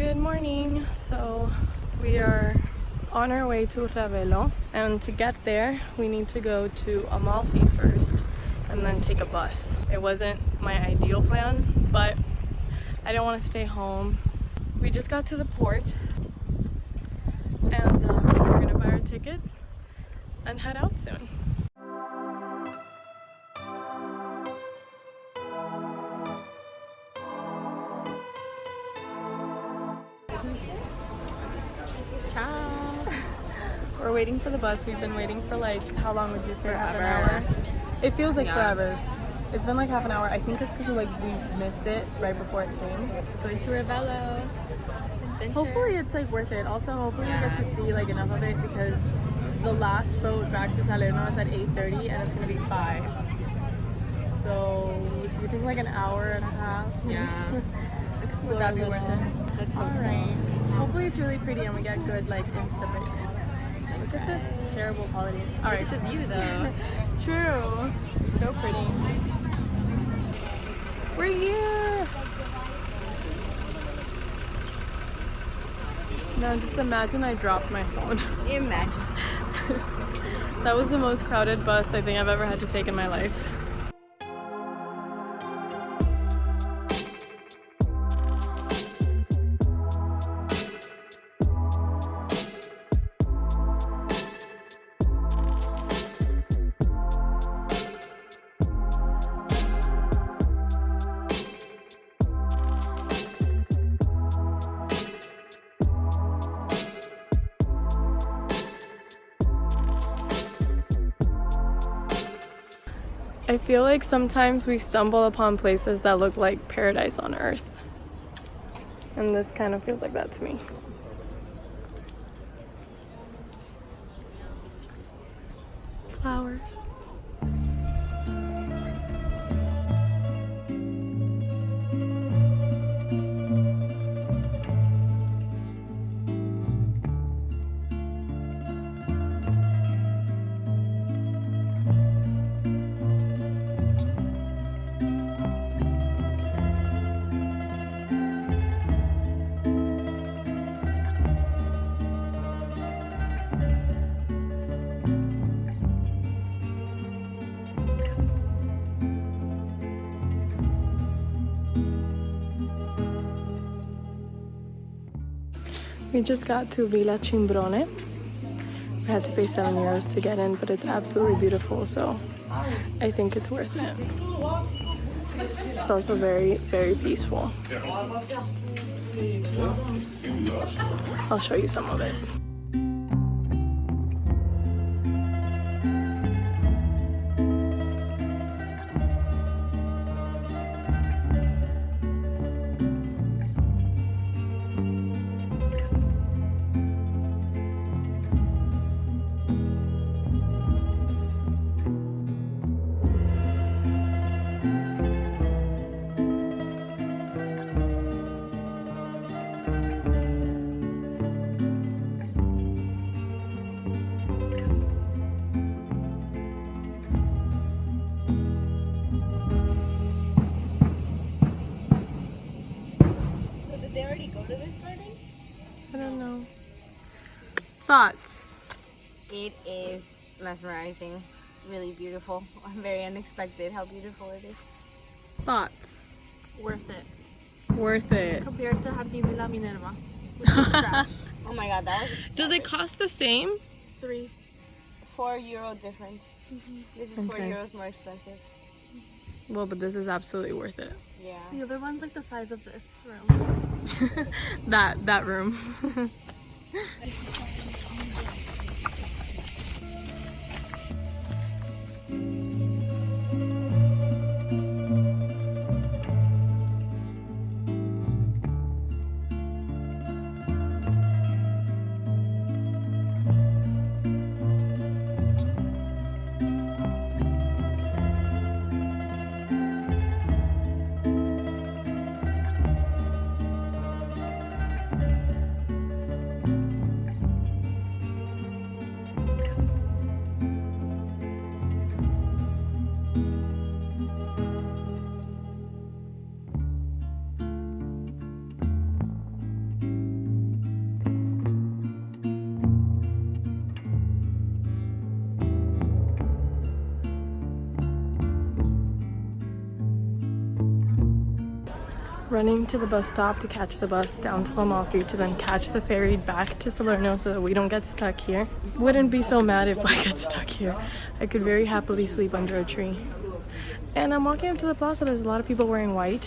Good morning. So we are on our way to Ravello, and to get there we need to go to Amalfi first and then take a bus. It wasn't my ideal plan, but I didn't want to stay home. We just got to the port and we're gonna buy our tickets and head out soon. Ciao. We're waiting for the bus. We've been waiting for like, how long would you say? Half an hour? It feels like forever. It's been like half an hour. I think it's because like we missed it right before it came. Going to Ravello. Adventure. Hopefully it's like worth it. Also, hopefully we get to see like enough of it, because the last boat back to Salerno is at 8:30 and it's gonna be 5. So do you think like an hour and a half? Yeah. Would that be worth it? Let's hope Alright. Hopefully it's really pretty and we get good like Insta pics. Look at this terrible quality. Alright. Look at the view though. True. So pretty. We're here! Now just imagine I dropped my phone. Imagine. That was the most crowded bus I think I've ever had to take in my life. I feel like sometimes we stumble upon places that look like paradise on earth. And this kind of feels like that to me. Flowers. We just got to Villa Cimbrone. We had to pay €7 to get in, but it's absolutely beautiful, so I think it's worth it. It's also very, very peaceful. I'll show you some of it. I don't know. Thoughts? It is mesmerizing. Really beautiful. Very unexpected how beautiful it is. Thoughts? Worth it. Worth it. Compared to Hati Villa Minerva. Which is trash. Oh my god, that was... Does it cost the same? €4 difference. This is Okay. €4 more expensive. Well, but this is absolutely worth it. Yeah. The other one's like the size of this room. that room. running to the bus stop to catch the bus down to Amalfi to then catch the ferry back to Salerno so that we don't get stuck here. Wouldn't be so mad if I get stuck here. I could very happily sleep under a tree. And I'm walking up to the plaza. There's a lot of people wearing white.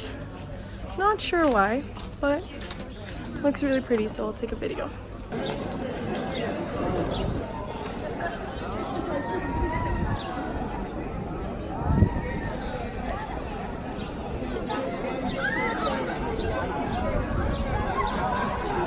Not sure why, but looks really pretty, so I'll take a video.